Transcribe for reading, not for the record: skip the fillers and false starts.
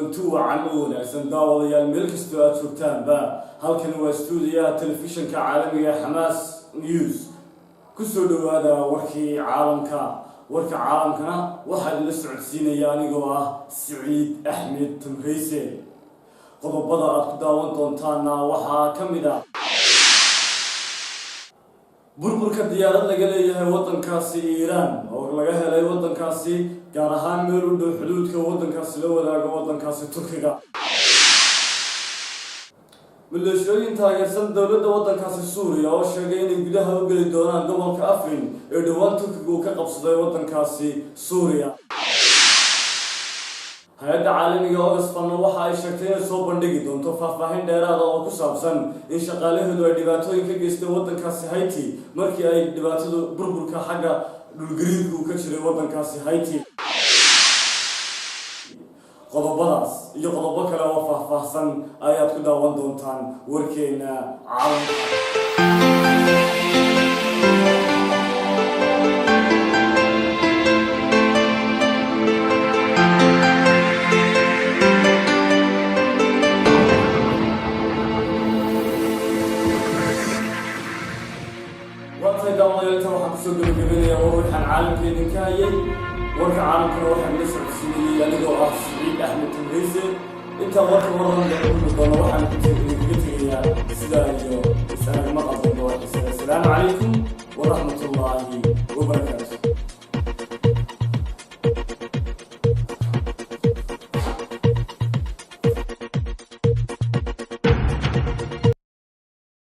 kulantu wacan u wanaagsan daawadayaal meel kastoo aad joogtaanba halkan waa stuudiyaha telefishinka caalamiga Xamaas News kusoo dhawaada warkii caalamkana waxaa la socodsiinaya anigoo ah Saciid Axmed Tamreese qodobada aad ku daawan doontaan waxaa kamid ah burburka diyaarad laga leeyahay wadankaasi Iran oo laga helay wadankaasi gaar ahaan meel u dhow xuduudka wadankaasi la wadaaga wadankaasi Turkiga milashooyin taageersan dawladda wadankaasi Suuriya oo sheegay inay gudaha u gali doonaan gobolka Afrin ee dhawaan Turkiga uu ka qabsaday wadankaasi Suuriya hay'adda caalamiga Oxfam waxa ay sheegtay inay soo bandhigi doonto faahfaahin dheeraad ah oo ku saabsan in shaqaalahoodu ay dhibaatooyin ka geystay wadankaasi Haiti markii ay dhibaatadu burburka xagga dhulgariirku ka jiray wadankaasi Haiti qodobadaas iyo qodobo kale oo faahfaahsan ayaad ku daawan doontaan warkeena caalamka عالمكين كاين ورك عالم كنا واحد نسر السنين يعني لو سعيد أحمد تمريسي أنت ورك مرة نقول واحد كتير يا سلام عليكم ورحمة الله وبركاته.